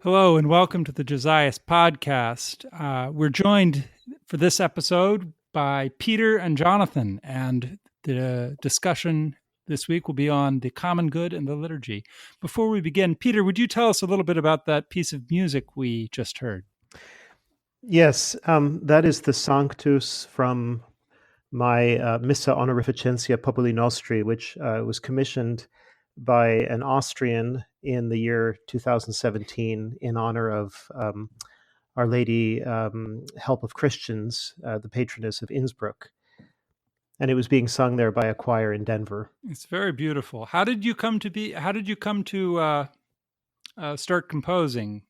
Hello and welcome to the Josias podcast. We're joined for this episode by Peter and Jonathan, and the discussion this week will be on the common good and the liturgy. Before we begin, Peter, would you tell us a little bit about that piece of music we just heard? Yes, that is the Sanctus from my Missa Honorificentia Populi Nostri, which was commissioned by an Austrian in the year 2017 in honor of Our Lady Help of Christians, the patroness of Innsbruck. And it was being sung there by a choir in Denver. It's very beautiful. How did you come to start composing?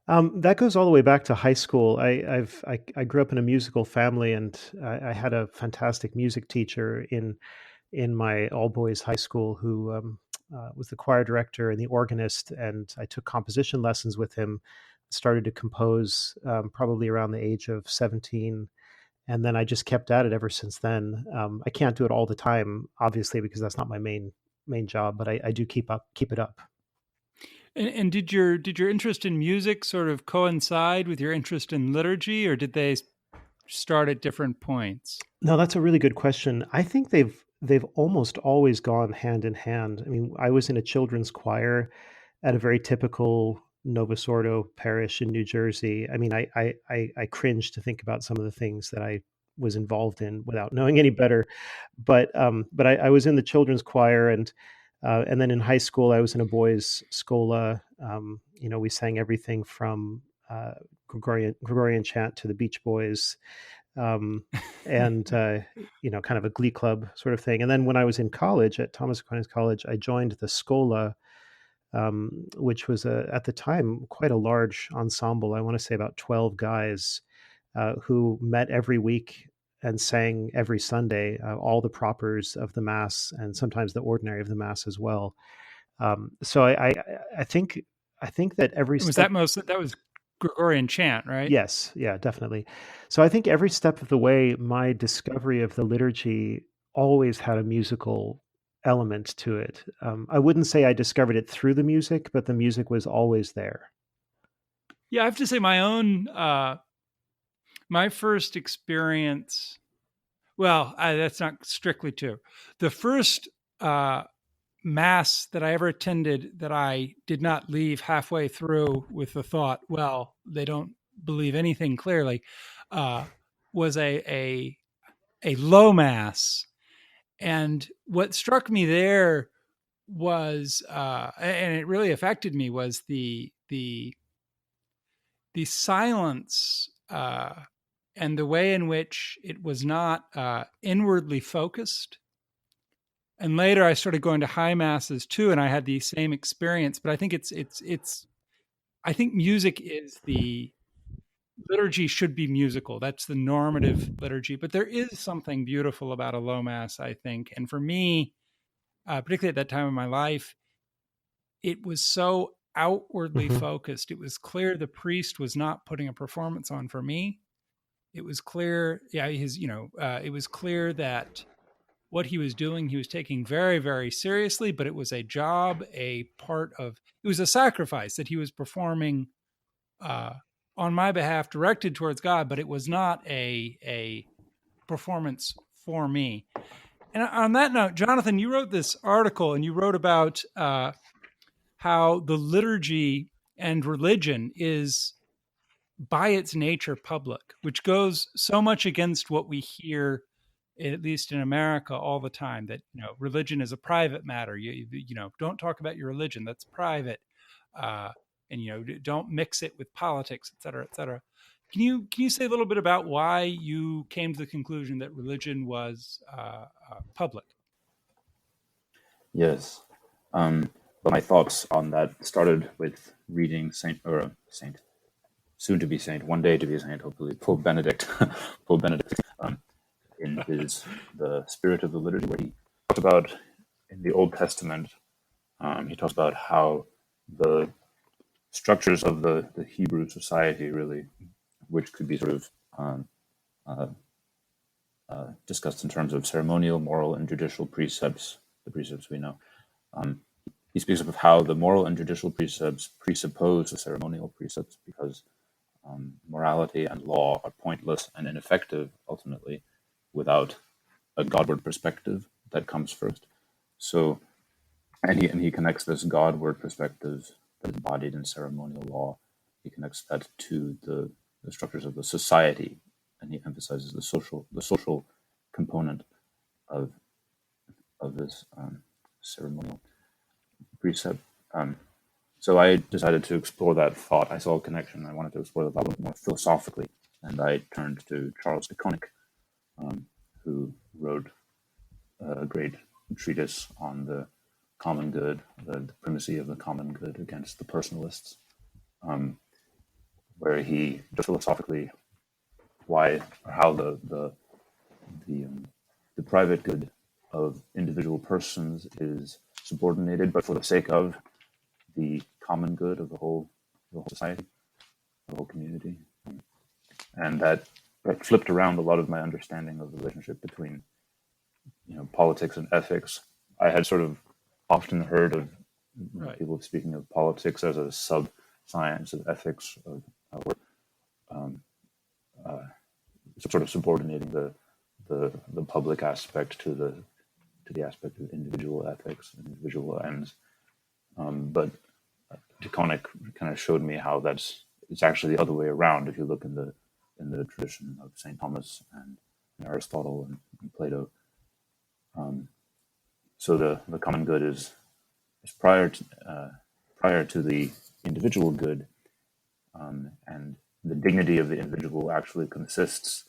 That goes all the way back to high school. I grew up in a musical family, and I had a fantastic music teacher in my all boys high school who was the choir director and the organist, and I took composition lessons with him. Started to compose probably around the age of 17, and then I just kept at it ever since then. I can't do it all the time, obviously, because that's not my main job, but I do keep it up. And did your interest in music sort of coincide with your interest in liturgy, or did they start at different points? No, that's a really good question. I think they've almost always gone hand in hand. I mean, I was in a children's choir at a very typical Novus Ordo parish in New Jersey. I mean, I cringe to think about some of the things that I was involved in without knowing any better. But I was in the children's choir, and then in high school I was in a boys' schola. We sang everything from Gregorian chant to the Beach Boys, um, and kind of a glee club sort of thing. And then when I was in college at Thomas Aquinas College, I joined the Schola, which was at the time quite a large ensemble. I want to say about 12 guys who met every week and sang every Sunday all the propers of the Mass and sometimes the ordinary of the Mass as well. So I think that every Was step. that was Gregorian chant, right? Yes, yeah, definitely. So I think every step of the way, my discovery of the liturgy always had a musical element to it. I wouldn't say I discovered it through the music, but the music was always there. Yeah, I have to say my first experience. Well, that's not strictly true. The first mass that I ever attended that I did not leave halfway through with the thought, well, they don't believe anything clearly, was a low mass. And what struck me there was, and it really affected me, was the silence and the way in which it was not inwardly focused. And later, I started going to high masses too, and I had the same experience. But I think I think music is the liturgy should be musical. That's the normative liturgy. But there is something beautiful about a low mass, I think. And for me, particularly at that time in my life, it was so outwardly Hmm. focused. It was clear the priest was not putting a performance on for me. It was clear, yeah, it was clear that what he was doing, he was taking very, very seriously, but it was a job, it was a sacrifice that he was performing uh, on my behalf, directed towards God, but it was not a performance for me. And on that note, Jonathan, you wrote this article and you wrote about how the liturgy and religion is by its nature public, which goes so much against what we hear, at least in America, all the time, that religion is a private matter. Don't talk about your religion, that's private. uh, and don't mix it with politics, et cetera, et cetera. Can you say a little bit about why you came to the conclusion that religion was public? Yes. But my thoughts on that started with reading soon to be Saint, one day to be a saint, hopefully, Pope Benedict, Pope Benedict, in his The Spirit of the Liturgy, where he talked about in the Old Testament, he talks about how the structures of the Hebrew society, really, which could be sort of uh, discussed in terms of ceremonial, moral, and judicial precepts, the precepts we know, he speaks of how the moral and judicial precepts presuppose the ceremonial precepts, because morality and law are pointless and ineffective ultimately without a Godward perspective that comes first. So, and he connects this Godward perspective that is embodied in ceremonial law. He connects that to the structures of the society, and he emphasizes the social component of this ceremonial precept. So I decided to explore that thought. I saw a connection. I wanted to explore that thought a little more philosophically, and I turned to Charles de Koninck, who wrote a great treatise on the common good, the primacy of the common good against the personalists, where he just philosophically how the private good of individual persons is subordinated, but for the sake of the common good of the whole society, the whole community. And that flipped around a lot of my understanding of the relationship between politics and ethics. I had sort of often heard of people speaking of politics as a sub-science of ethics, or sort of subordinating the public aspect to the aspect of individual ethics and individual ends. But de Koninck kind of showed me how it's actually the other way around. If you look in the tradition of St. Thomas and Aristotle and Plato, so the common good is prior to the individual good, and the dignity of the individual actually consists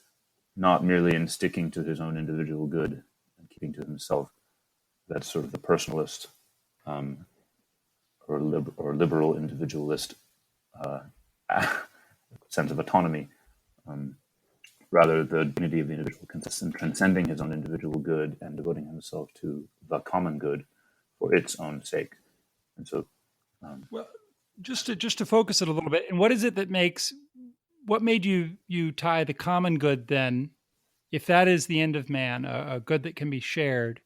not merely in sticking to his own individual good and keeping to himself. That's sort of the personalist or liberal individualist sense of autonomy. Rather, the dignity of the individual consists in transcending his own individual good and devoting himself to the common good for its own sake. And so, well, just to focus it a little bit, and what is it that what made you tie the common good then, if that is the end of man, a good that can be shared,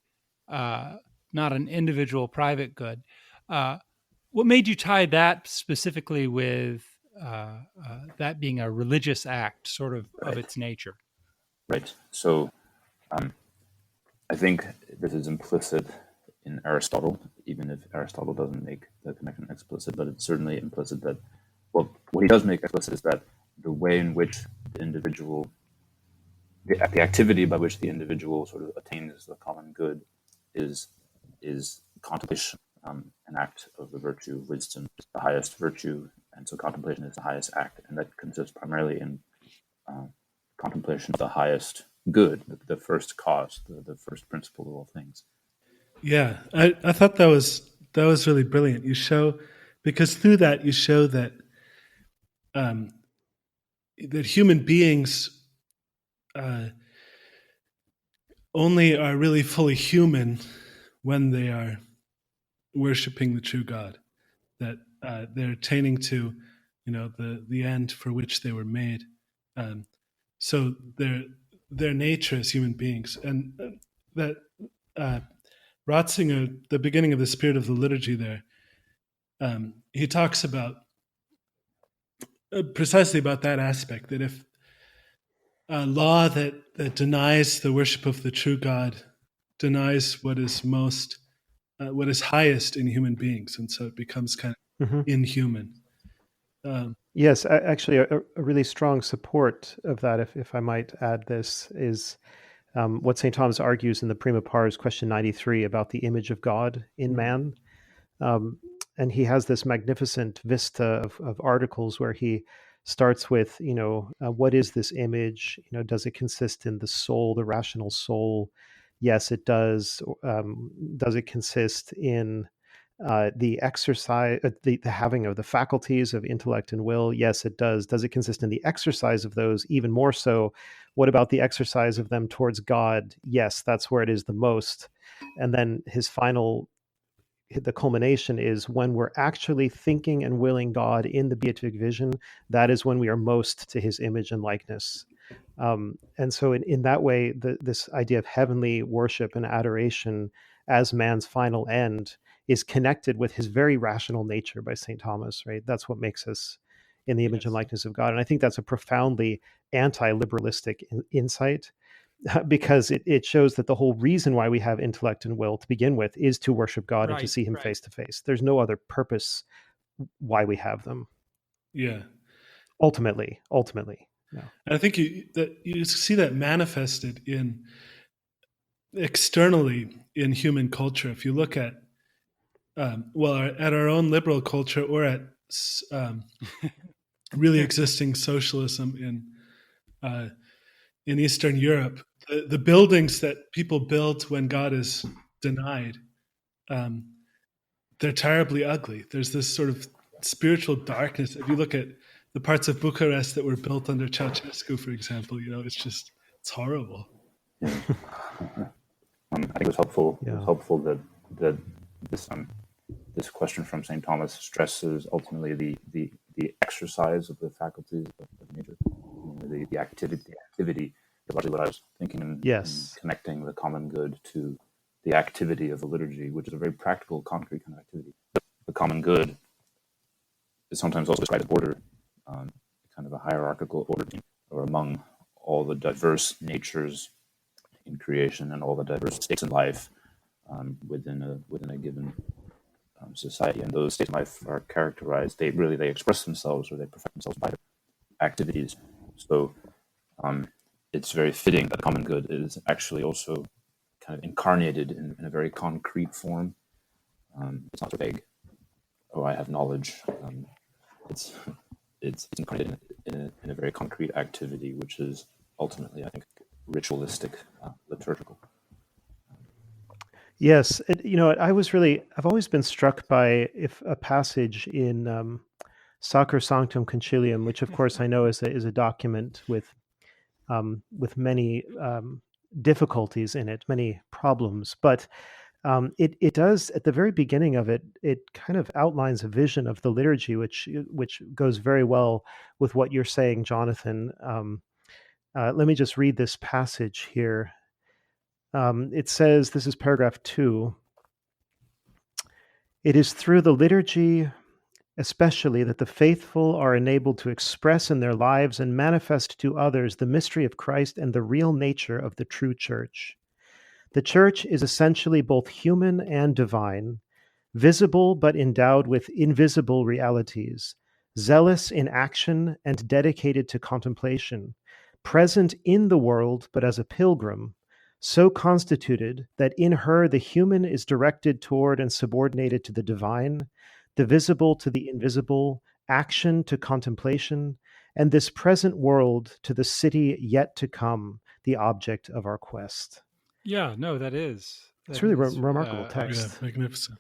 not an individual private good? What made you tie that specifically with that being a religious act, sort of its nature? Right. So I think this is implicit in Aristotle, even if Aristotle doesn't make the connection explicit, but it's certainly implicit that, well, what he does make explicit is that the way in which the individual, the activity by which the individual sort of attains the common good is contemplation, an act of the virtue of wisdom, the highest virtue, and so contemplation is the highest act, and that consists primarily in contemplation of the highest good, the first cause, the first principle of all things. Yeah, I thought that was really brilliant. Because through that you show that that human beings only are really fully human when they are worshiping the true God. That they're attaining to, the end for which they were made. So their nature as human beings, and that Ratzinger, the beginning of the Spirit of the Liturgy, there, he talks about precisely about that aspect. That if a law that denies the worship of the true God denies what is highest in human beings, and so it becomes kind of inhuman. Yes, actually, a really strong support of that, if I might add this, is what St. Thomas argues in the Prima Pars, question 93, about the image of God in man. And he has this magnificent vista of articles where he starts with, what is this image? Does it consist in the soul, the rational soul? Yes, it does. Does it consist in the exercise, the having of the faculties of intellect and will? Yes, it does. Does it consist in the exercise of those? Even more so. What about the exercise of them towards God? Yes, that's where it is the most. And then the culmination is when we're actually thinking and willing God in the beatific vision. That is when we are most to his image and likeness. And so in that way, this idea of heavenly worship and adoration as man's final end is connected with his very rational nature by St. Thomas, right? That's what makes us in the image and likeness of God. And I think that's a profoundly anti-liberalistic insight, because it shows that the whole reason why we have intellect and will to begin with is to worship God and to see him face to face. There's no other purpose why we have them. Yeah. Ultimately. Yeah. I think you see that manifested externally in human culture. If you look at at our own liberal culture, or at really existing socialism in Eastern Europe, the buildings that people build when God is denied, they're terribly ugly. There's this sort of spiritual darkness. If you look at the parts of Bucharest that were built under Ceausescu, for example, it's horrible. Yeah. I think it was helpful. Yeah. It was helpful that this question from St. Thomas stresses ultimately the exercise of the faculties of nature, the activity. Largely what I was thinking in connecting the common good to the activity of the liturgy, which is a very practical, concrete kind of activity. The common good is sometimes also described as order, kind of a hierarchical order, or among all the diverse natures in creation and all the diverse states in life within a given society. And those states in life are characterized, they express themselves, or they perfect themselves by their activities. So it's very fitting that the common good is actually also kind of incarnated in a very concrete form. It's not so vague. Oh, I have knowledge. It's incarnated in a very concrete activity, which is ultimately, I think, ritualistic, liturgical. Yes, I've always been struck by if a passage in Sacrosanctum Concilium, which of course I know is a document with many difficulties in it, many problems, but it does, at the very beginning of it, it kind of outlines a vision of the liturgy, which goes very well with what you're saying, Jonathan. Let me just read this passage here. It says, this is paragraph 2. It is through the liturgy especially that the faithful are enabled to express in their lives and manifest to others the mystery of Christ and the real nature of the true church. The church is essentially both human and divine, visible but endowed with invisible realities, zealous in action and dedicated to contemplation, present in the world but as a pilgrim, so constituted that in her the human is directed toward and subordinated to the divine, the visible to the invisible, action to contemplation, and this present world to the city yet to come, the object of our quest. Yeah, no, it's really remarkable text. Yeah, magnificent.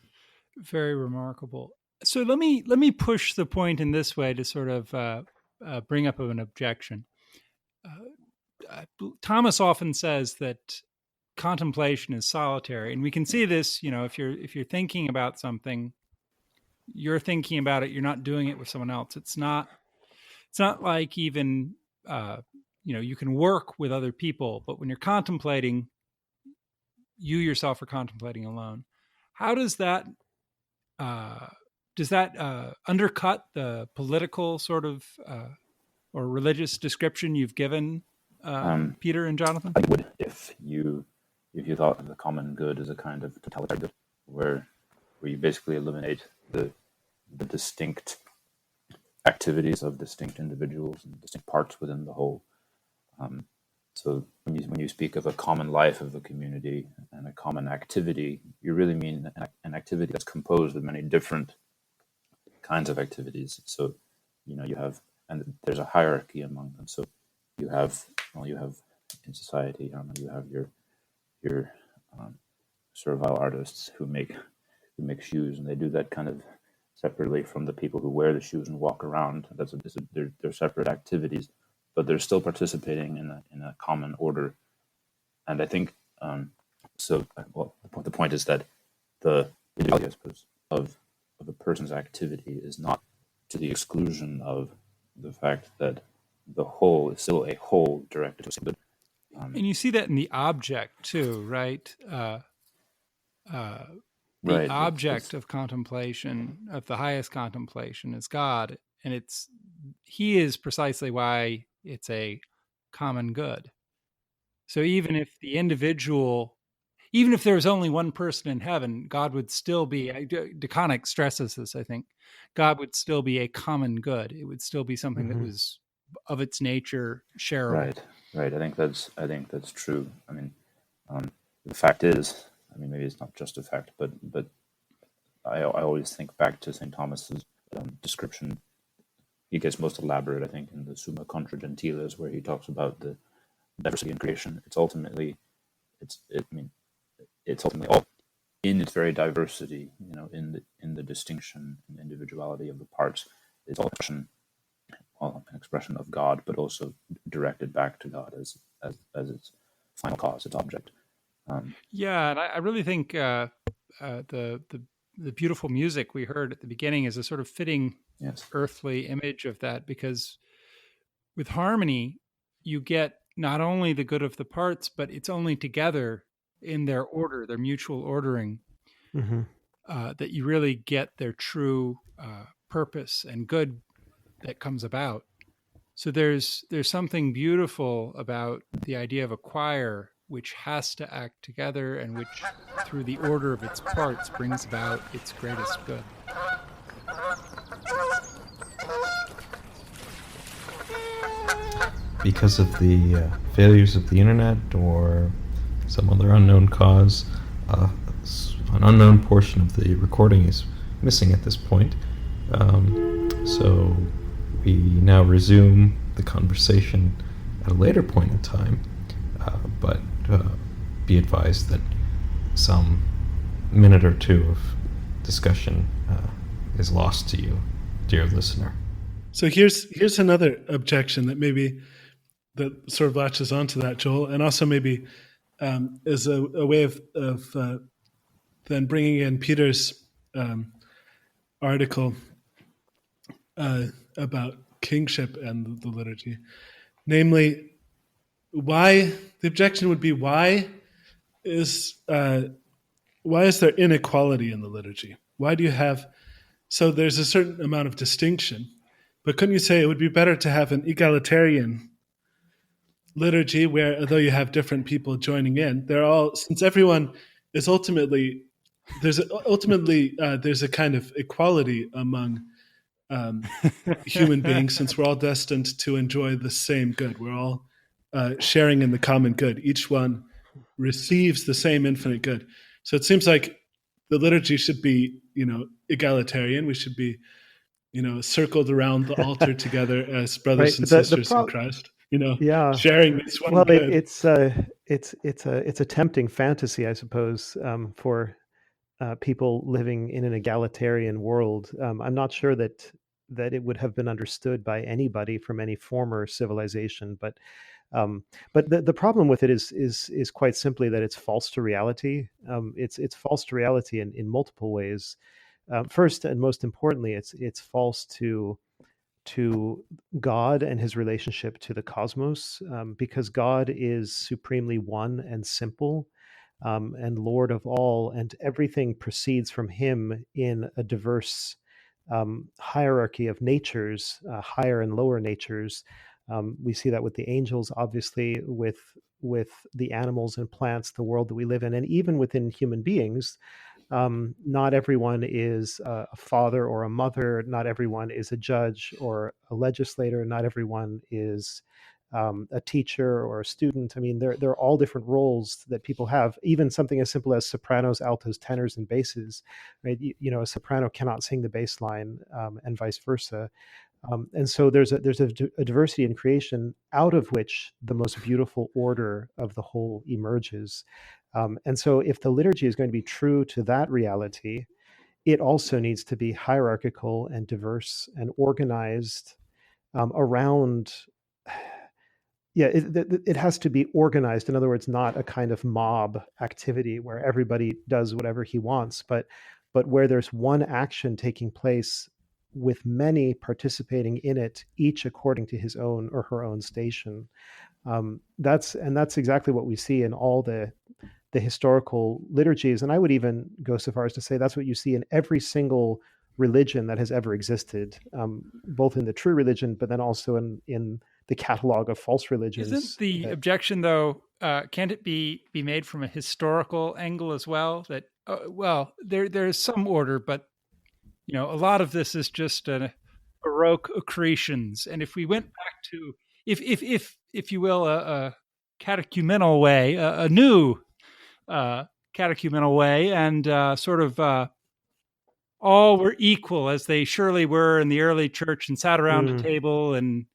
Very remarkable. So let me push the point in this way to sort of bring up an objection. Thomas often says that contemplation is solitary, and we can see this. If you're thinking about something, you're thinking about it. You're not doing it with someone else. It's not like even you can work with other people, but when you're contemplating, you yourself are contemplating alone. How does that undercut the political sort of or religious description you've given, Peter and Jonathan? I would, if you thought of the common good as a kind of totalitarian good, where you basically eliminate the distinct activities of distinct individuals and distinct parts within the whole. So when you speak of a common life of a community and a common activity, you really mean an activity that's composed of many different kinds of activities. So you have, and there's a hierarchy among them. So you have in society, you have your servile artists who make shoes, and they do that kind of separately from the people who wear the shoes and walk around. They're separate activities, but they're still participating in a common order. And I think the point is that the individuality, I suppose, of a person's activity is not to the exclusion of the fact that the whole is still a whole directed to something good. And you see that in the object too, right? the Right. object of contemplation, of the highest contemplation, is God, and he is precisely why it's a common good. So even if there was only one person in heaven, God would still be. De Koninck stresses this. I think God would still be a common good. It would still be something that was of its nature shareable. Right. I think that's true. I mean, the fact is, I mean, maybe it's not just a fact, but I always think back to St. Thomas's description. He gets most elaborate, I think, in the Summa Contra Gentiles, where he talks about the diversity in creation. It's ultimately all in its very diversity, in the distinction and individuality of the parts. It's all an expression of God, but also directed back to God as its final cause, its object. Yeah, and I really think the beautiful music we heard at the beginning is a sort of fitting earthly image of that, because with harmony, you get not only the good of the parts, but it's only together in their order, their mutual ordering, that you really get their true purpose and good that comes about. So there's something beautiful about the idea of a choir which has to act together and which, through the order of its parts, brings about its greatest good. Because of the failures of the internet or some other unknown cause, an unknown portion of the recording is missing at this point. So we now resume the conversation at a later point in time, but be advised that some minute or two of discussion is lost to you, dear listener. So here's another objection that sort of latches onto that, Joel, and also maybe is a way of then bringing in Peter's article about kingship and the liturgy. Namely, the objection would be, why is there inequality in the liturgy? Why do you have, so there's a certain amount of distinction, but couldn't you say it would be better to have an egalitarian liturgy where, although you have different people joining in, since everyone is ultimately there's a kind of equality among human beings, since we're all destined to enjoy the same good. We're all sharing in the common good. Each one receives the same infinite good. So it seems like the liturgy should be, egalitarian. We should be, circled around the altar together as brothers and sisters in Christ. Sharing this one good. It's a tempting fantasy, I suppose, for people living in an egalitarian world. I'm not sure that it would have been understood by anybody from any former civilization, but the problem with it is quite simply that it's false to reality. It's false to reality in multiple ways. First and most importantly, it's false to God and his relationship to the cosmos, because God is supremely one and simple, and Lord of all, and everything proceeds from him in a diverse hierarchy of natures, higher and lower natures. We see that with the angels, obviously, with the animals and plants, the world that we live in, and even within human beings. Not everyone is a father or a mother. Not everyone is a judge or a legislator. Not everyone is a teacher or a student. I mean, there are all different roles that people have. Even something as simple as sopranos, altos, tenors, and basses. Right? A soprano cannot sing the bass line, and vice versa. And so there's a diversity in creation, out of which the most beautiful order of the whole emerges. And so if the liturgy is going to be true to that reality, it also needs to be hierarchical and diverse and organized around. Yeah, it has to be organized. In other words, not a kind of mob activity where everybody does whatever he wants, but where there's one action taking place with many participating in it, each according to his own or her own station. That's exactly what we see in all the the historical liturgies. And I would even go so far as to say that's what you see in every single religion that has ever existed, both in the true religion, but then also in the catalog of false religions. Isn't the objection, though, can't it be made from a historical angle as well? That well, there's some order, but a lot of this is just Baroque accretions. And if we went back to, if you will, a catechumenal way, a new catechumenal way, and sort of all were equal as they surely were in the early church and sat around a table, and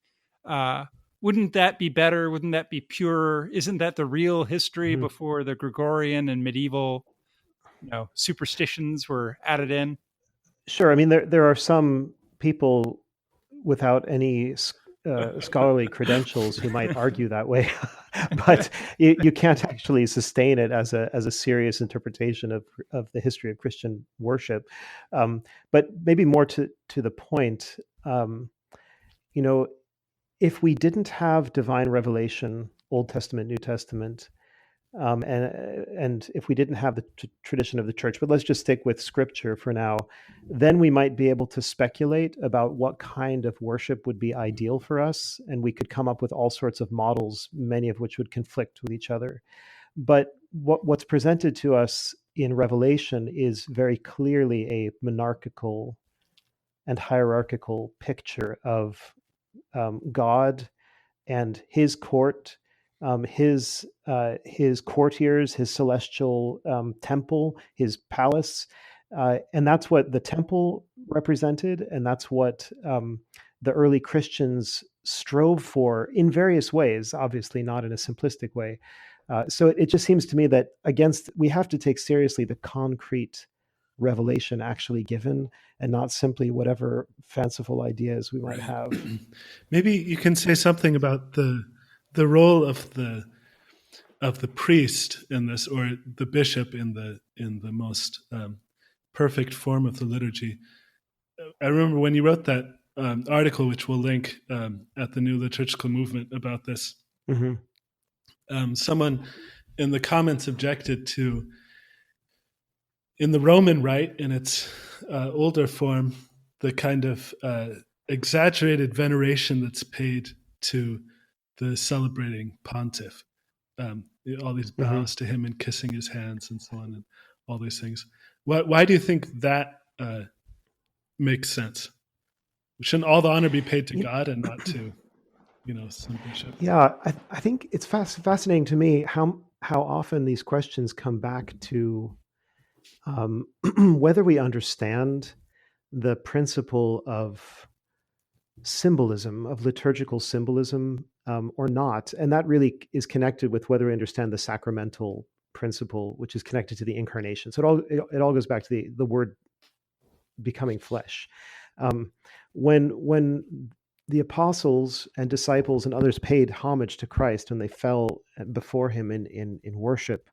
wouldn't that be better? Wouldn't that be purer? Isn't that the real history before the Gregorian and medieval superstitions were added in? Sure. I mean, there are some people without any scholarly credentials who might argue that way, but you can't actually sustain it as a serious interpretation of the history of Christian worship. But maybe more to the point, if we didn't have divine revelation, Old Testament, New Testament, and if we didn't have the tradition of the church, but let's just stick with scripture for now, then we might be able to speculate about what kind of worship would be ideal for us. And we could come up with all sorts of models, many of which would conflict with each other. But what's presented to us in Revelation is very clearly a monarchical and hierarchical picture of God and his court, his courtiers, his celestial temple, his palace, and that's what the temple represented, and that's what the early Christians strove for in various ways. Obviously, not in a simplistic way. So it just seems to me that we have to take seriously the concrete revelation actually given, and not simply whatever fanciful ideas we might have. Maybe you can say something about the role of the priest in this, or the bishop in the most perfect form of the liturgy. I remember when you wrote that article, which we'll link at the New Liturgical Movement about this. Someone in the comments objected to, in the Roman Rite, in its older form, the kind of exaggerated veneration that's paid to the celebrating pontiff, all these bows to him and kissing his hands and so on, and all these things. Why do you think that makes sense? Shouldn't all the honor be paid to God and not to, some bishop? Yeah, I think it's fascinating to me how often these questions come back to whether we understand the principle of symbolism, of liturgical symbolism, or not. And that really is connected with whether we understand the sacramental principle, which is connected to the incarnation. So it all goes back to the word becoming flesh. When the apostles and disciples and others paid homage to Christ, when they fell before him in worship,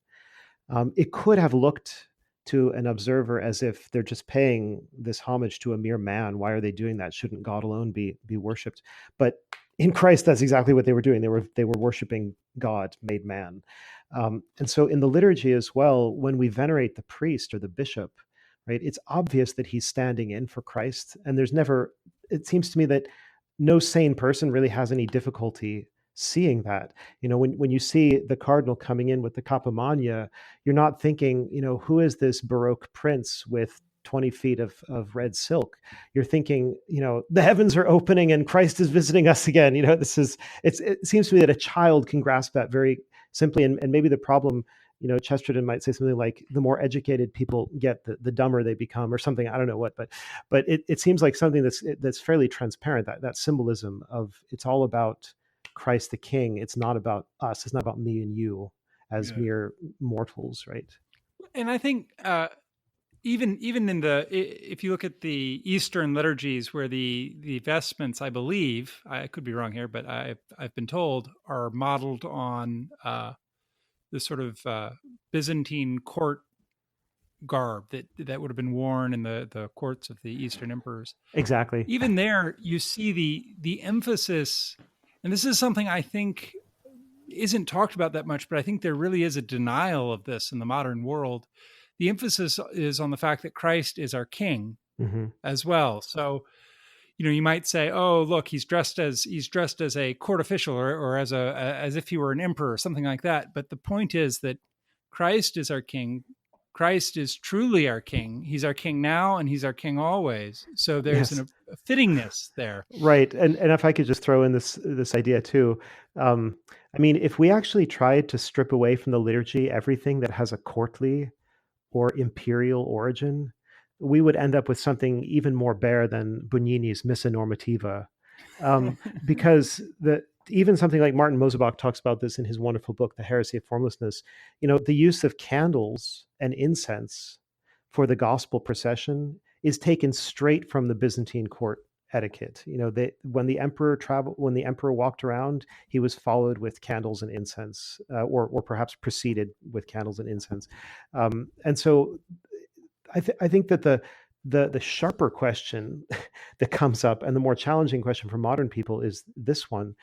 it could have looked to an observer as if they're just paying this homage to a mere man. Why are they doing that? Shouldn't God alone be worshipped? But in Christ, that's exactly what they were doing. They were worshiping God made man. And so in the liturgy as well, when we venerate the priest or the bishop, right, it's obvious that he's standing in for Christ. And it seems to me that no sane person really has any difficulty seeing that. When you see the cardinal coming in with the Capa Magna, you're not thinking, who is this Baroque prince with 20 feet of red silk? You're thinking, the heavens are opening and Christ is visiting us again. It seems to me that a child can grasp that very simply. And maybe the problem, Chesterton might say something like, the more educated people get, the dumber they become, or something. I don't know what, but it seems like something that's fairly transparent, that symbolism of, it's all about Christ the King. It's not about us. It's not about me and you as mere mortals, right? And I think even in if you look at the Eastern liturgies, where the vestments, I believe, I could be wrong here, but I've been told, are modeled on the sort of Byzantine court garb that would have been worn in the courts of the Eastern emperors. Exactly. Even there, you see the emphasis, and this is something I think isn't talked about that much, but I think there really is a denial of this in the modern world. The emphasis is on the fact that Christ is our king as well. So, you might say, "Oh, look, he's dressed as a court official, or as if he were an emperor, or something like that." But the point is that Christ is our king. Christ is truly our king. He's our king now, and he's our king always. So there's a fittingness there, right? And if I could just throw in this idea too, I mean, if we actually tried to strip away from the liturgy everything that has a courtly or imperial origin, we would end up with something even more bare than Bugnini's Missa Normativa, because even something like Martin Mosebach talks about this in his wonderful book, The Heresy of Formlessness. The use of candles and incense for the gospel procession is taken straight from the Byzantine court etiquette. When the emperor walked around, he was followed with candles and incense, or perhaps preceded with candles and incense. And so I think that the sharper question that comes up, and the more challenging question for modern people, is this one: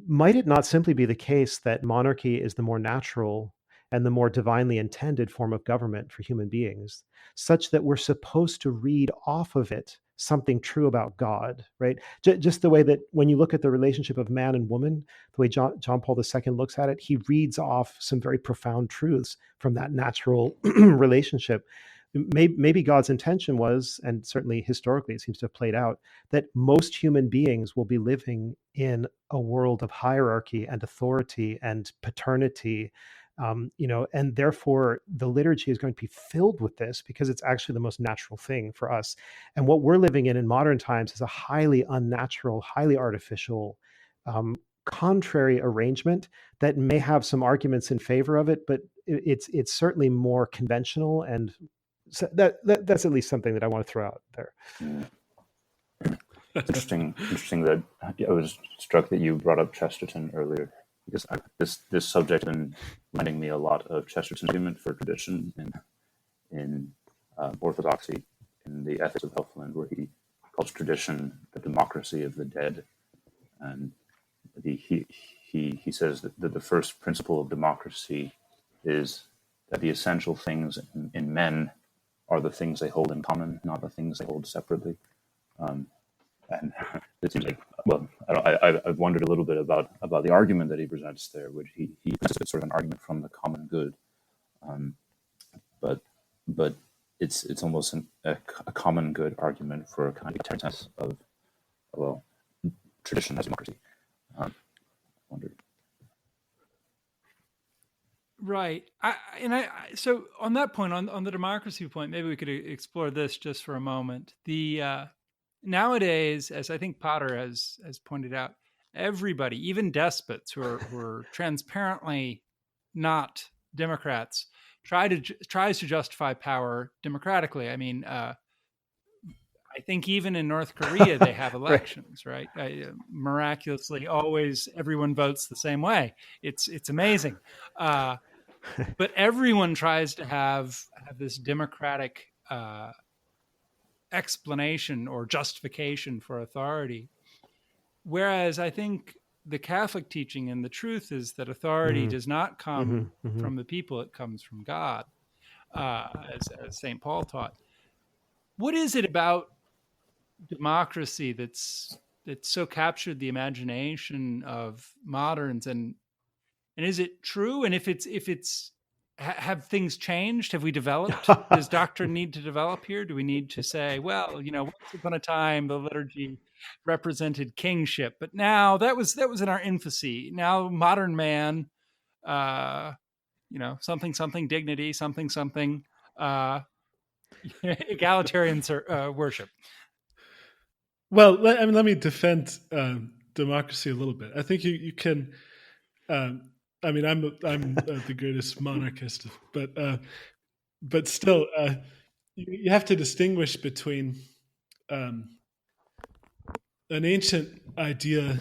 might it not simply be the case that monarchy is the more natural and the more divinely intended form of government for human beings, such that we're supposed to read off of it something true about God, right? Just the way that when you look at the relationship of man and woman, the way John Paul II looks at it, he reads off some very profound truths from that natural relationship. Maybe God's intention was, and certainly historically it seems to have played out, that most human beings will be living in a world of hierarchy and authority and paternity, and therefore the liturgy is going to be filled with this because it's actually the most natural thing for us. And what we're living in modern times is a highly unnatural, highly artificial, contrary arrangement that may have some arguments in favor of it, but it's certainly more conventional, and so that's at least something that I want to throw out there. It's interesting that I was struck that you brought up Chesterton earlier, because this subject has been reminding me a lot of Chesterton's argument for tradition in orthodoxy, in the Ethics of Elfland, where he calls tradition the democracy of the dead, and he says that the first principle of democracy is that the essential things in men are the things they hold in common, not the things they hold separately. And it seems like, well, I've wondered a little bit about the argument that he presents there, which he presents as sort of an argument from the common good, but it's almost a common good argument for a kind of sense of, well, tradition as democracy. I wondered. Right. So on that point, on the democracy point, maybe we could explore this just for a moment. The nowadays, as I think Potter has pointed out, everybody, even despots who are transparently not Democrats, tries to justify power democratically. I mean, I think even in North Korea they have elections, right? Miraculously, always everyone votes the same way. It's amazing. But everyone tries to have this democratic explanation or justification for authority. Whereas I think the Catholic teaching and the truth is that authority does not come from the people, it comes from God, as St. Paul taught. What is it about democracy that's so captured the imagination of moderns, and is it true? And if it's have things changed? Have we developed? Does doctrine need to develop here? Do we need to say, well, once upon a time the liturgy represented kingship, but now that was in our infancy. Now modern man, something dignity, something egalitarian worship. Well, let me defend democracy a little bit. I think you can. I'm the greatest monarchist, but still, you have to distinguish between an ancient idea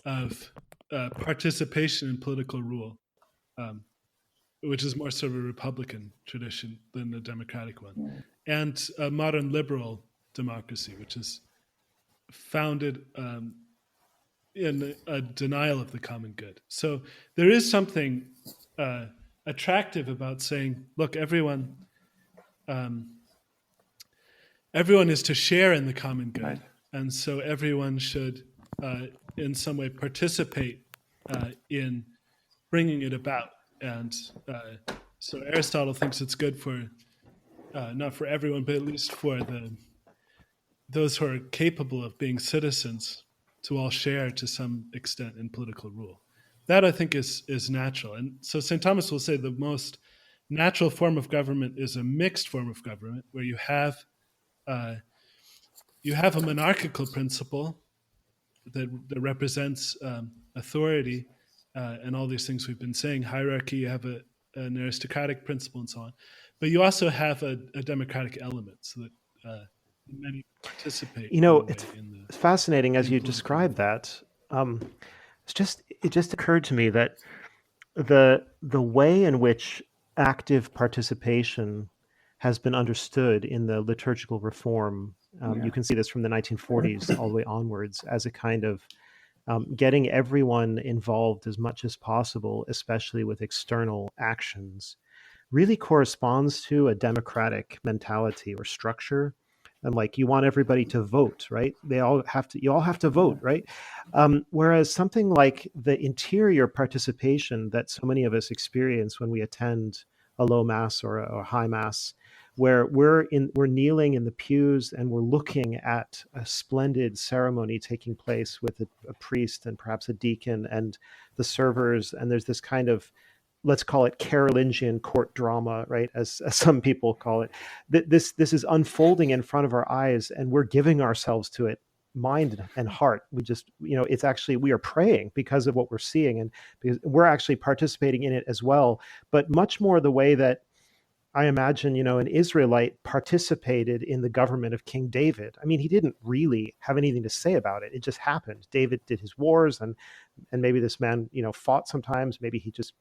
of participation in political rule, which is more sort of a republican tradition than a democratic one, and a modern liberal democracy, which is founded in a denial of the common good. So there is something attractive about saying, look, everyone is to share in the common good, Right. and so everyone should, in some way, participate in bringing it about. And so Aristotle thinks it's good for not for everyone, but at least for those who are capable of being citizens to all share to some extent in political rule. That I think is natural. And so St. Thomas will say the most natural form of government is a mixed form of government where you have a monarchical principle that represents authority and all these things we've been saying, hierarchy, you have an aristocratic principle and so on. But you also have a democratic element so that many participate. It's fascinating as you describe that. It just occurred to me that the way in which active participation has been understood in the liturgical reform, you can see this from the 1940s all the way onwards as a kind of getting everyone involved as much as possible, especially with external actions, really corresponds to a democratic mentality or structure. And like, you want everybody to vote, right? You all have to vote, right? Whereas something like the interior participation that so many of us experience when we attend a low mass or a high mass, where we're kneeling in the pews and we're looking at a splendid ceremony taking place with a priest and perhaps a deacon and the servers, and there's this kind of, let's call it Carolingian court drama, right? As some people call it. This is unfolding in front of our eyes, and we're giving ourselves to it, mind and heart. We just, it's actually, we are praying because of what we're seeing, and because we're actually participating in it as well. But much more the way that I imagine, an Israelite participated in the government of King David. I mean, he didn't really have anything to say about it. It just happened. David did his wars, and maybe this man, fought sometimes. Maybe he just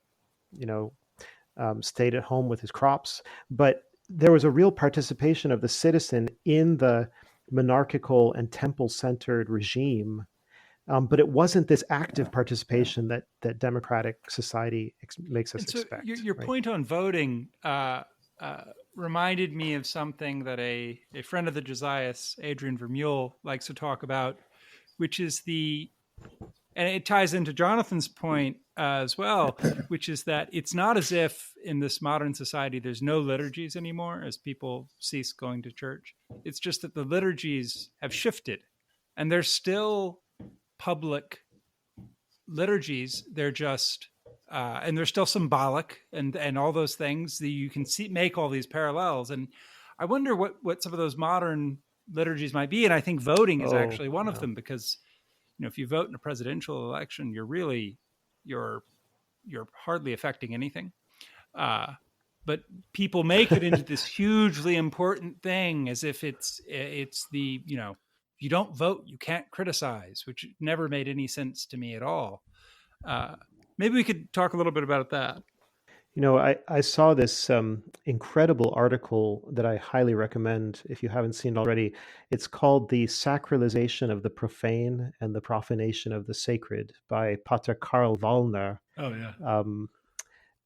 stayed at home with his crops, but there was a real participation of the citizen in the monarchical and temple-centered regime. But it wasn't this active participation that democratic society makes us expect. Your right? Point on voting reminded me of something that a friend of the Josias, Adrian Vermeulen, likes to talk about, which is and it ties into Jonathan's point as well, which is that it's not as if in this modern society there's no liturgies anymore as people cease going to church. It's just that the liturgies have shifted, and they're still public liturgies. They're just, and they're still symbolic and all those things that you can make all these parallels. And I wonder what some of those modern liturgies might be. And I think voting is actually one of them, because if you vote in a presidential election, you're hardly affecting anything. But people make it into this hugely important thing as if it's the, if you don't vote, you can't criticize, which never made any sense to me at all. Maybe we could talk a little bit about that. I saw this incredible article that I highly recommend if you haven't seen it already. It's called The Sacralization of the Profane and the Profanation of the Sacred by Pater Karl Wallner. Oh, yeah.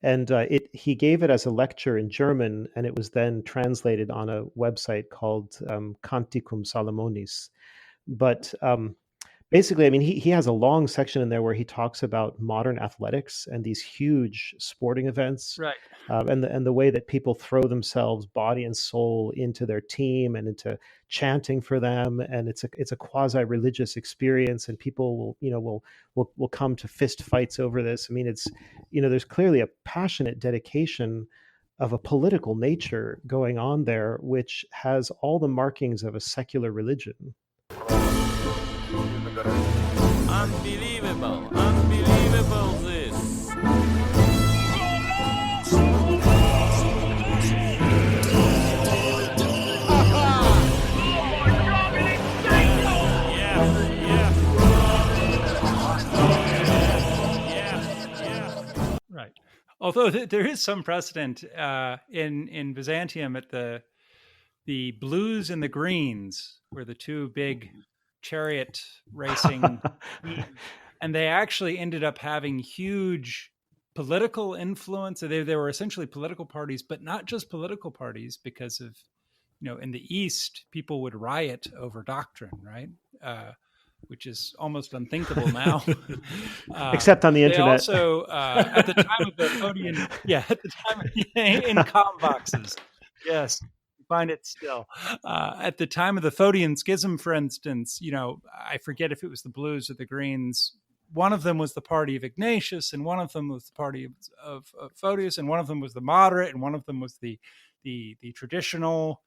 And he gave it as a lecture in German, and it was then translated on a website called Canticum Salomonis. But basically, I mean, he has a long section in there where he talks about modern athletics and these huge sporting events, right? And the way that people throw themselves body and soul into their team and into chanting for them, and it's a quasi-religious experience, and people will come to fist fights over this. I mean, it's there's clearly a passionate dedication of a political nature going on there, which has all the markings of a secular religion. Unbelievable this. Right. Although there is some precedent in Byzantium at the blues and the greens were the two big chariot racing team, and they actually ended up having huge political influence. They were essentially political parties, but not just political parties, because of, in the East, people would riot over doctrine, right? Which is almost unthinkable now. Except on the they internet. also, at the time of the Podian, at the time in comm boxes, yes, find it still. At the time of the Phodian Schism, for instance, I forget if it was the Blues or the Greens. One of them was the party of Ignatius, and one of them was the party of Photius, and one of them was the moderate, and one of them was the traditional,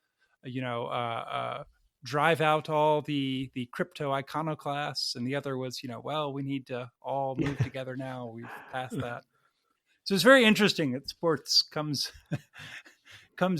drive out all the crypto iconoclasts, and the other was, we need to all move together now. We've passed that. So it's very interesting that sports comes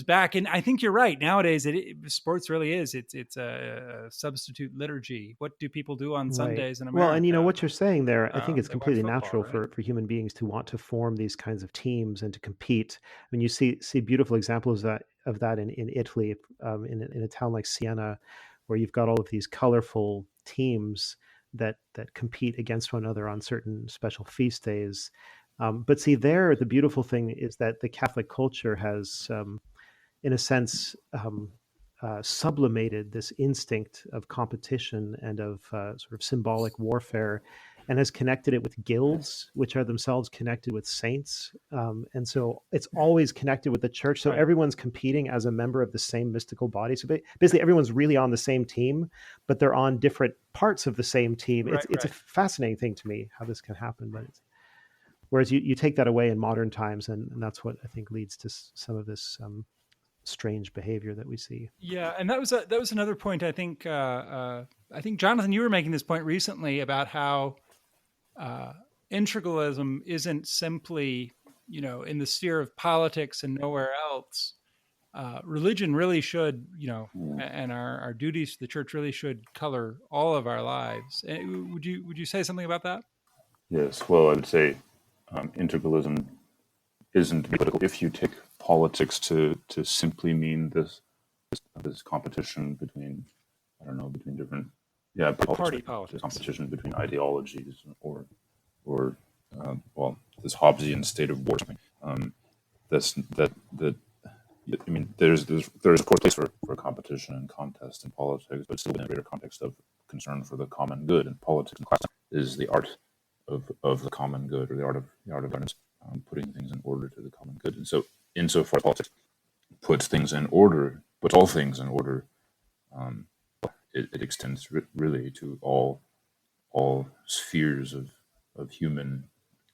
back, and I think you're right. Nowadays, sports really is. It's a substitute liturgy. What do people do on Sundays in America? Well, and what you're saying there, I think it's completely football, natural right? for human beings to want to form these kinds of teams and to compete. I mean, you see beautiful examples of that in Italy, in a town like Siena, where you've got all of these colorful teams that compete against one another on certain special feast days. But see, there, the beautiful thing is that the Catholic culture has, in a sense, sublimated this instinct of competition and of sort of symbolic warfare, and has connected it with guilds, which are themselves connected with saints. And so it's always connected with the church. So everyone's competing as a member of the same mystical body. So basically everyone's really on the same team, but they're on different parts of the same team. It's a fascinating thing to me how this can happen. But whereas you take that away in modern times, and that's what I think leads to some of this strange behavior that we see. Yeah, and that was another point. I think Jonathan, you were making this point recently about how integralism isn't simply, in the sphere of politics and nowhere else. Religion really should, and our duties to the church really should color all of our lives. Would you say something about that? Yes. Well, I would say integralism isn't political. If you take politics to simply mean this competition between, between different party politics, competition between ideologies, or this Hobbesian state of war. There's of course place for competition and contest in politics, but still in a greater context of concern for the common good. And politics and class is the art of the common good, or the art of governance, putting things in order to the common good. And so, insofar as politics puts all things in order, it extends really to all spheres of human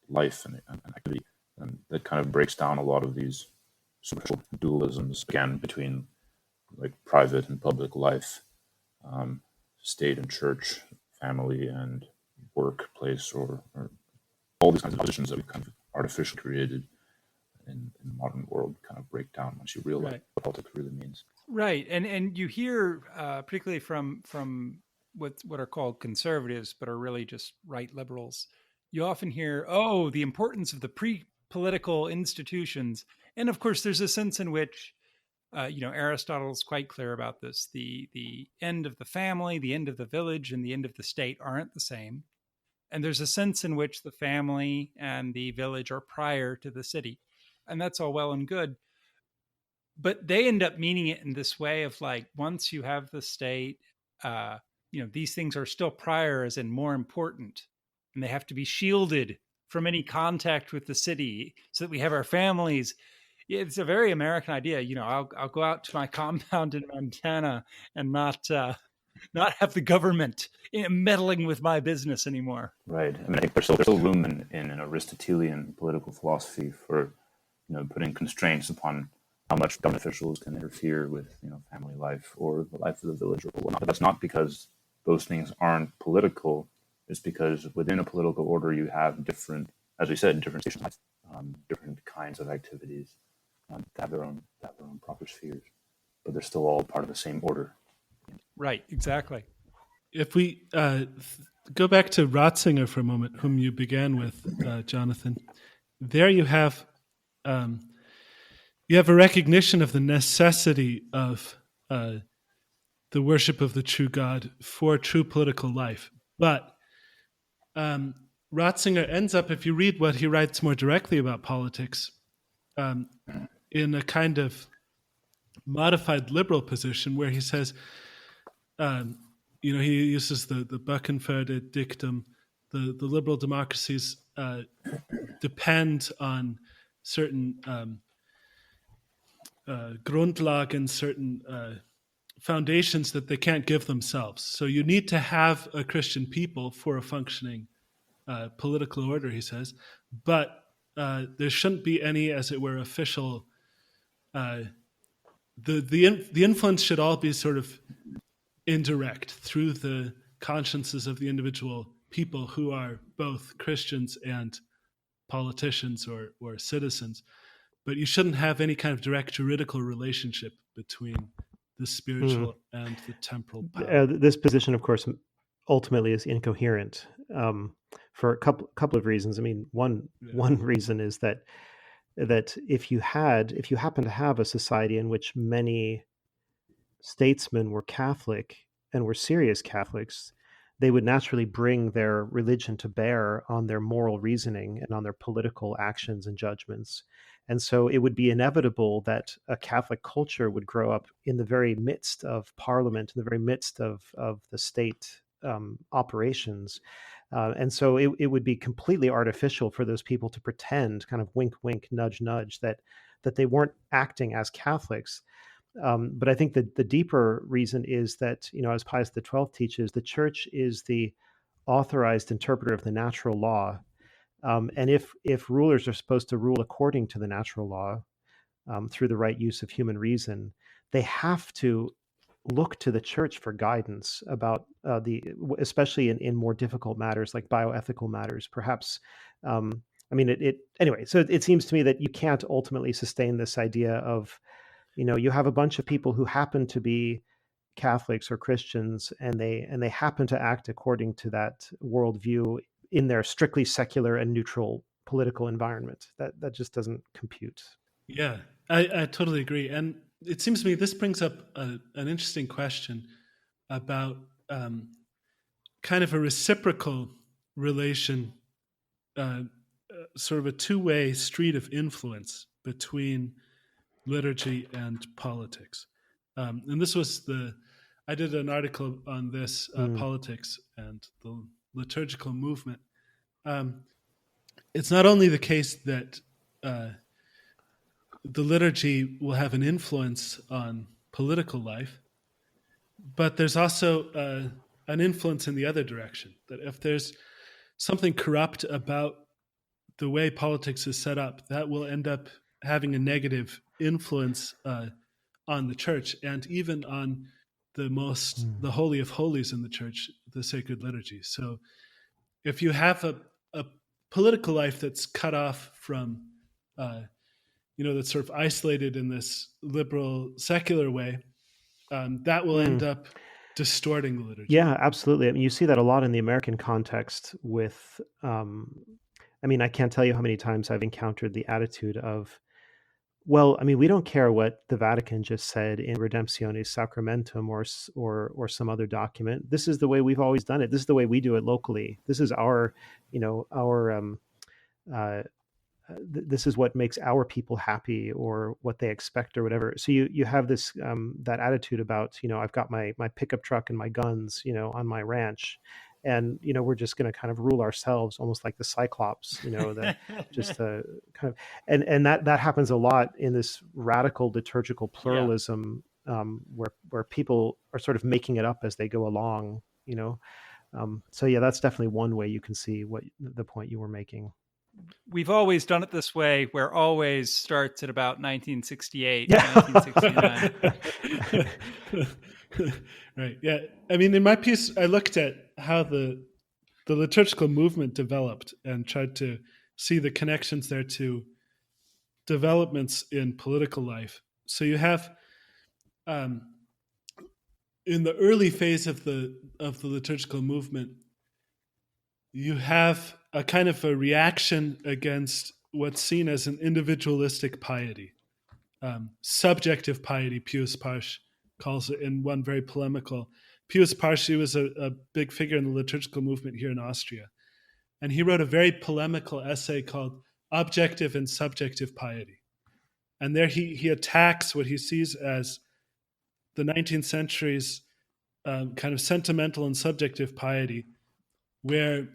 life and activity. And that kind of breaks down a lot of these superficial dualisms, again, between like private and public life, state and church, family and workplace, or all these kinds of positions that we've kind of artificially created in the modern world kind of break down once you realize what politics really means. Right, and you hear particularly from what are called conservatives, but are really just right liberals. You often hear, the importance of the pre-political institutions, and of course, there's a sense in which, Aristotle's quite clear about this. The end of the family, the end of the village, and the end of the state aren't the same. And there's a sense in which the family and the village are prior to the city. And that's all well and good. But they end up meaning it in this way of like, once you have the state, these things are still prior, as in more important. And they have to be shielded from any contact with the city so that we have our families. It's a very American idea. I'll go out to my compound in Montana and not have the government meddling with my business anymore. Right. I think there's still room in an Aristotelian political philosophy for, putting constraints upon how much government officials can interfere with, family life or the life of the village or whatnot. But that's not because those things aren't political. It's because within a political order, you have different, as we said, different stations, different kinds of activities that have their own proper spheres, but they're still all part of the same order. Right, exactly. If we go back to Ratzinger for a moment, whom you began with, Jonathan, there you have a recognition of the necessity of the worship of the true God for true political life. But Ratzinger ends up, if you read what he writes more directly about politics, in a kind of modified liberal position where he says, he uses the Buckenferde dictum, the liberal democracies depend on certain Grundlagen, certain foundations that they can't give themselves. So you need to have a Christian people for a functioning political order, he says, but there shouldn't be any, as it were, official. The influence should all be sort of indirect through the consciences of the individual people who are both Christians and politicians or citizens. But you shouldn't have any kind of direct juridical relationship between the spiritual and the temporal power. This position, of course, ultimately is incoherent for a couple of reasons. I mean, one reason is that if you happen to have a society in which many statesmen were Catholic and were serious Catholics, they would naturally bring their religion to bear on their moral reasoning and on their political actions and judgments. And so it would be inevitable that a Catholic culture would grow up in the very midst of Parliament, in the very midst of the state operations. And so it would be completely artificial for those people to pretend, kind of wink, wink, nudge, nudge, that they weren't acting as Catholics. But I think that the deeper reason is that, as Pius XII teaches, the Church is the authorized interpreter of the natural law. And if rulers are supposed to rule according to the natural law through the right use of human reason, they have to look to the Church for guidance about especially in more difficult matters like bioethical matters. Perhaps, anyway. So it seems to me that you can't ultimately sustain this idea of, you have a bunch of people who happen to be Catholics or Christians, and they happen to act according to that worldview in their strictly secular and neutral political environment. That just doesn't compute. Yeah, I totally agree. And it seems to me this brings up an interesting question about kind of a reciprocal relation, sort of a two-way street of influence between liturgy and politics. And this was I did an article on this, politics and the liturgical movement. It's not only the case that the liturgy will have an influence on political life, but there's also an influence in the other direction, that if there's something corrupt about the way politics is set up, that will end up having a negative influence on the Church and even on the Holy of Holies in the Church, the sacred liturgy. So if you have a political life that's cut off from, that's sort of isolated in this liberal secular way, that will end up distorting the liturgy. Yeah, absolutely. I mean, you see that a lot in the American context with, I can't tell you how many times I've encountered the attitude of, well, we don't care what the Vatican just said in Redemptionis Sacramentum or some other document. This is the way we've always done it. This is the way we do it locally. This is this is what makes our people happy or what they expect or whatever. So you have this that attitude about, I've got my pickup truck and my guns, on my ranch. And, we're just going to kind of rule ourselves, almost like the Cyclops, that just kind of, and that happens a lot in this radical liturgical pluralism, where people are sort of making it up as they go along, So yeah, that's definitely one way you can see what the point you were making. We've always done it this way, where always starts at about 1968, 1969. Right. Yeah. In my piece, I looked at how the liturgical movement developed and tried to see the connections there to developments in political life. So you have, in the early phase of the liturgical movement, you have a kind of a reaction against what's seen as an individualistic piety, subjective piety, pius pars calls it in one very polemical. Pius Parschi was a big figure in the liturgical movement here in Austria. And he wrote a very polemical essay called Objective and Subjective Piety. And there he attacks what he sees as the 19th century's kind of sentimental and subjective piety, where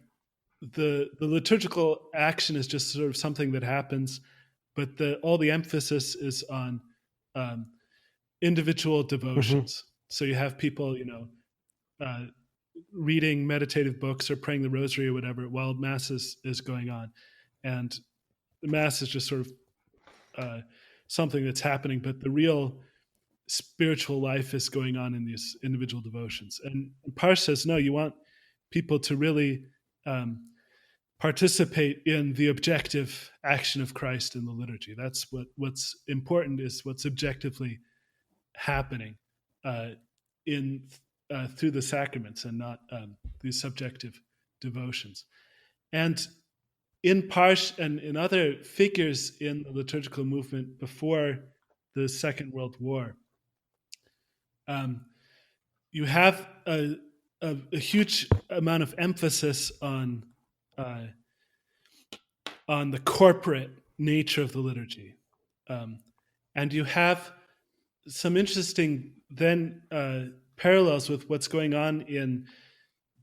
the liturgical action is just sort of something that happens, but all the emphasis is on individual devotions. So you have people, reading meditative books or praying the rosary or whatever while Mass is going on. And the Mass is just sort of something that's happening, but the real spiritual life is going on in these individual devotions. And Parsh says, no, you want people to really participate in the objective action of Christ in the liturgy. That's what's important, is what's objectively happening through the sacraments, and not these subjective devotions. And in Parsh and in other figures in the liturgical movement before the Second World War, you have a huge amount of emphasis on the corporate nature of the liturgy, and you have some interesting then parallels with what's going on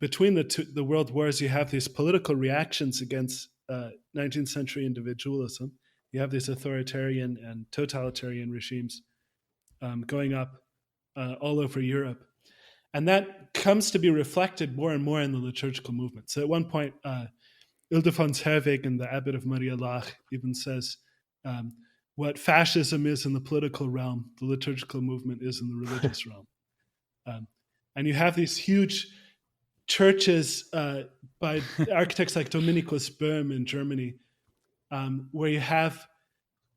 between the world wars. You have these political reactions against 19th century individualism. You have these authoritarian and totalitarian regimes going up all over Europe. And that comes to be reflected more and more in the liturgical movement. So at one point, Ildefons Herwegen, the abbot of Maria Lach, even says, what fascism is in the political realm, the liturgical movement is in the religious realm. And you have these huge churches by architects like Dominikus Böhm in Germany, where you have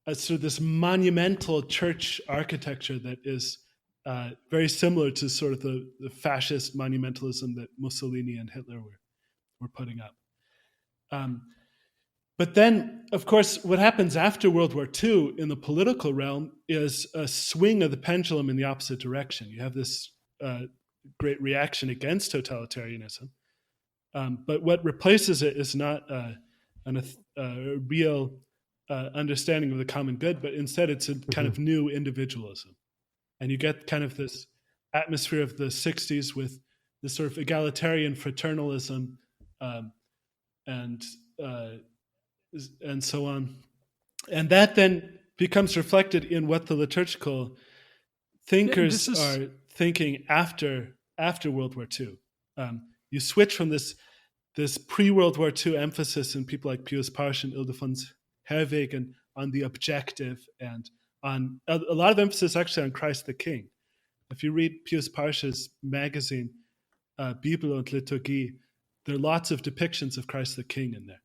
sort of this monumental church architecture that is very similar to sort of the fascist monumentalism that Mussolini and Hitler were putting up. But then, of course, what happens after World War II in the political realm is a swing of the pendulum in the opposite direction. You have this great reaction against totalitarianism. But what replaces it is not a real understanding of the common good, but instead it's a kind of new individualism. And you get kind of this atmosphere of the 60s with this sort of egalitarian fraternalism and so on. And that then becomes reflected in what the liturgical thinkers are thinking after World War II. You switch from this pre-World War II emphasis in people like Pius Parschi and Ildefons Herwegen on the objective, and on a lot of emphasis actually on Christ the King. If you read Pius Parschi's magazine, Bibel und Liturgie, there are lots of depictions of Christ the King in there.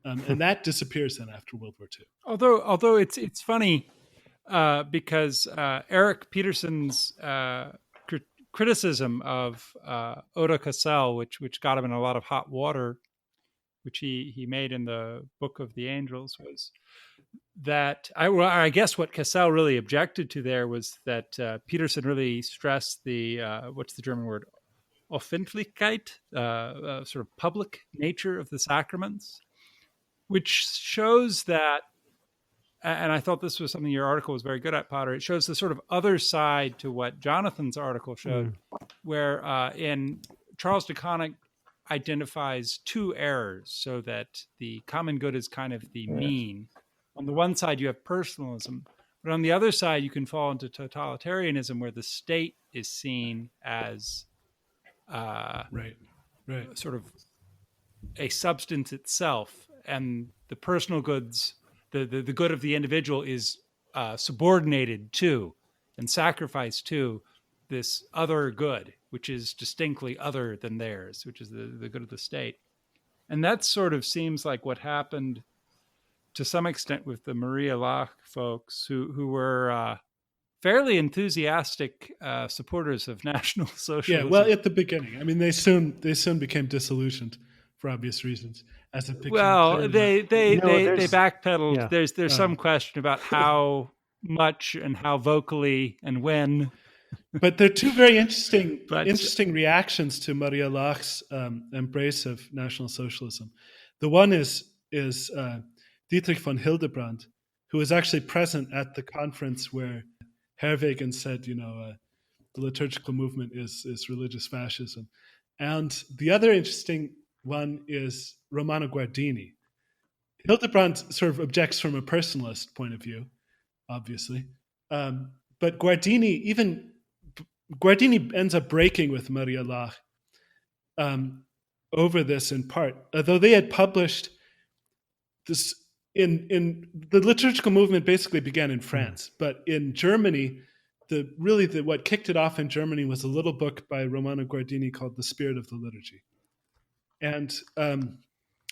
And that disappears then after World War II. Although it's funny because Erik Peterson's criticism of Oda Cassel, which got him in a lot of hot water, which he made in the Book of the Angels, was that I guess what Cassel really objected to there was that Peterson really stressed the what's the German word, Öffentlichkeit, sort of public nature of the sacraments, which shows that, and I thought this was something your article was very good at, Potter. It shows the sort of other side to what Jonathan's article showed, where in Charles de Koninck identifies two errors, so that the common good is kind of the mean. On the one side, you have personalism, but on the other side, you can fall into totalitarianism, where the state is seen as sort of a substance itself, and the personal goods, the good of the individual, is subordinated to and sacrificed to this other good, which is distinctly other than theirs, which is the good of the state. And that sort of seems like what happened to some extent with the Maria Lach folks, who were fairly enthusiastic supporters of National Socialism. Yeah, well, at the beginning. I mean, they soon became disillusioned for obvious reasons. As it became they backpedaled. Yeah. There's some question about how much and how vocally and when. But there are two very interesting But reactions to Maria Lach's embrace of National Socialism. The one is Dietrich von Hildebrand, who was actually present at the conference where Herwegen said, the liturgical movement is religious fascism. And the other interesting one is Romano Guardini. Hildebrand sort of objects from a personalist point of view, obviously. But Guardini ends up breaking with Maria Lach over this in part, although they had published this in the liturgical movement basically began in France, but in Germany, what kicked it off in Germany was a little book by Romano Guardini called The Spirit of the Liturgy. And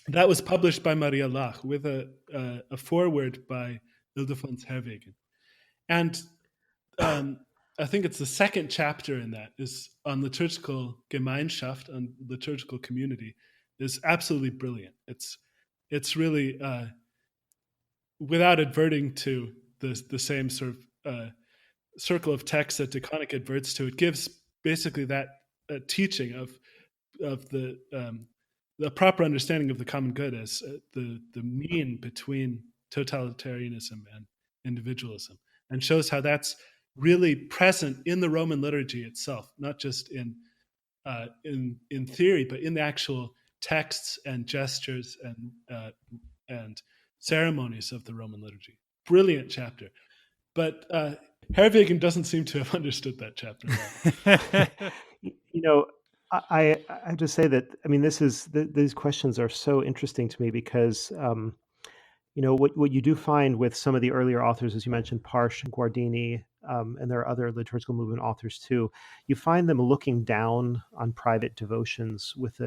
that was published by Maria Lach with a foreword by Ildefonso Herwegen. And I think it's the second chapter in that is on liturgical Gemeinschaft, on liturgical community, is absolutely brilliant. It's really, without adverting to the same sort of circle of text that de Koninck adverts to, it gives basically that teaching of the proper understanding of the common good as the mean between totalitarianism and individualism, and shows how that's really present in the Roman liturgy itself, not just in theory, but in the actual texts and gestures and ceremonies of the Roman liturgy. Brilliant chapter, but Herwegen doesn't seem to have understood that chapter. I have to say that, I mean, these questions are so interesting to me because what you do find with some of the earlier authors, as you mentioned, Parsh and Guardini, and there are other liturgical movement authors too, you find them looking down on private devotions with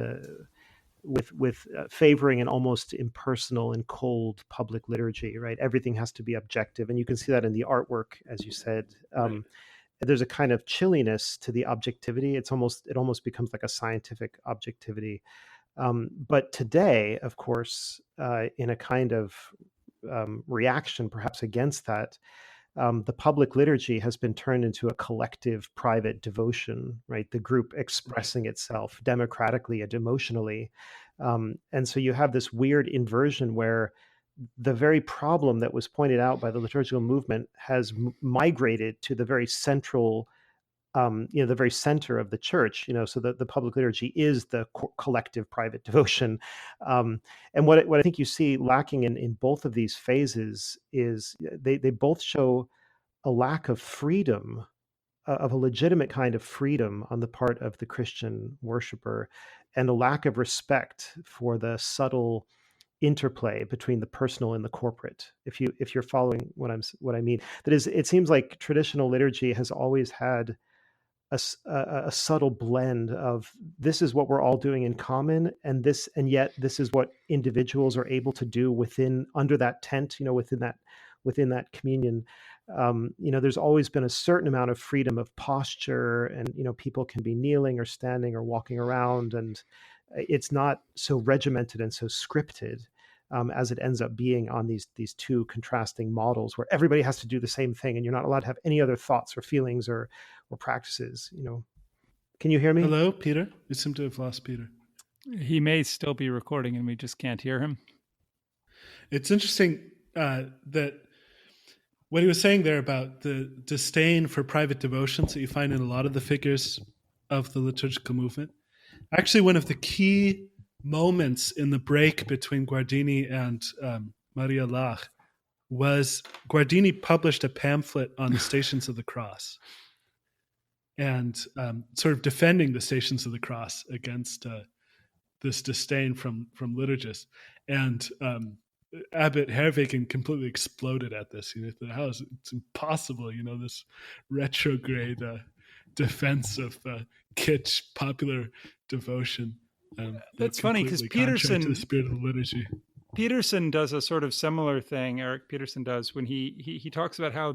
favoring an almost impersonal and cold public liturgy, right? Everything has to be objective. And you can see that in the artwork, as you said. Right. There's a kind of chilliness to the objectivity. It almost becomes like a scientific objectivity. But today, of course, in a kind of reaction perhaps against that, the public liturgy has been turned into a collective private devotion, right? The group expressing itself democratically and emotionally. And so you have this weird inversion where the very problem that was pointed out by the liturgical movement has migrated to the very central, the very center of the church, so that the public liturgy is the collective private devotion. And what I think you see lacking in both of these phases is they both show a lack of freedom, of a legitimate kind of freedom on the part of the Christian worshiper, and a lack of respect for the subtle interplay between the personal and the corporate. If you're following what I mean, that is, it seems like traditional liturgy has always had a subtle blend of this is what we're all doing in common, and yet this is what individuals are able to do under that tent, within that communion. There's always been a certain amount of freedom of posture, and people can be kneeling or standing or walking around, and it's not so regimented and so scripted as it ends up being on these two contrasting models where everybody has to do the same thing, and you're not allowed to have any other thoughts or feelings or practices. Can you hear me? Hello, Peter. We seem to have lost Peter. He may still be recording, and we just can't hear him. It's interesting that what he was saying there about the disdain for private devotions that you find in a lot of the figures of the liturgical movement. Actually, one of the key moments in the break between Guardini and Maria Lach was Guardini published a pamphlet on the Stations of the Cross and sort of defending the Stations of the Cross against this disdain from liturgists. And Abbot Herwegen completely exploded at this. It's impossible, this retrograde defense of kitsch popular devotion. That's funny because Peterson, to the spirit of the liturgy. Peterson does a sort of similar thing. Erik Peterson does when he talks about how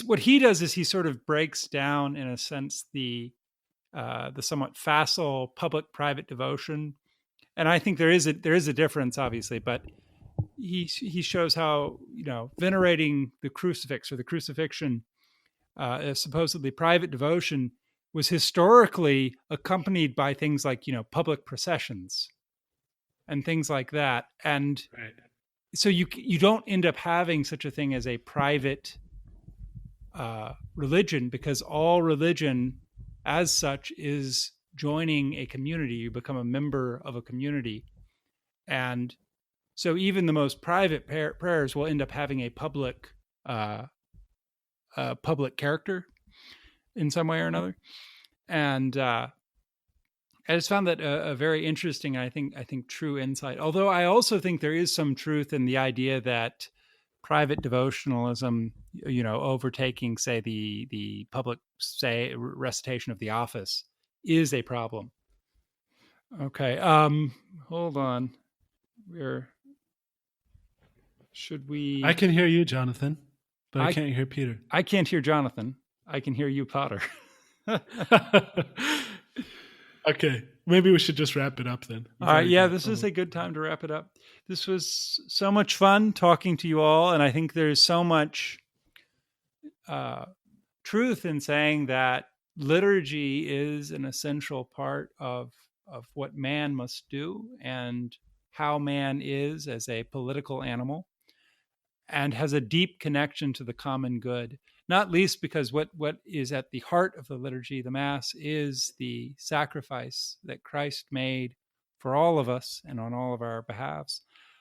what he does is he sort of breaks down in a sense the somewhat facile public-private devotion. And I think there is a difference, obviously, but he shows how venerating the crucifix or the crucifixion supposedly private devotion was historically accompanied by things like, public processions and things like that. And so you don't end up having such a thing as a private religion, because all religion as such is joining a community. You become a member of a community. And so even the most private prayers will end up having a public character in some way or another. And I just found that a very interesting, I think true insight. Although I also think there is some truth in the idea that private devotionalism, overtaking, say, the public, say, recitation of the office, is a problem. Okay, hold on. Should we? I can hear you, Jonathan, but I can't hear Peter. I can't hear Jonathan. I can hear you, Potter. Okay, maybe we should just wrap it up then. All right, yeah, this is a good time to wrap it up. This was so much fun talking to you all, and I think there's so much truth in saying that liturgy is an essential part of what man must do and how man is as a political animal, and has a deep connection to the common good. Not least because what is at the heart of the liturgy, the Mass, is the sacrifice that Christ made for all of us and on all of our behalves.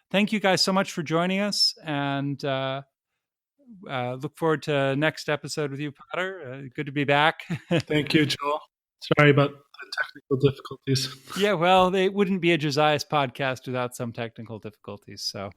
Thank you guys so much for joining us, and look forward to next episode with you, Potter. Good to be back. Thank you, Joel. Sorry about the technical difficulties. Yeah, well, it wouldn't be a Josias podcast without some technical difficulties, so...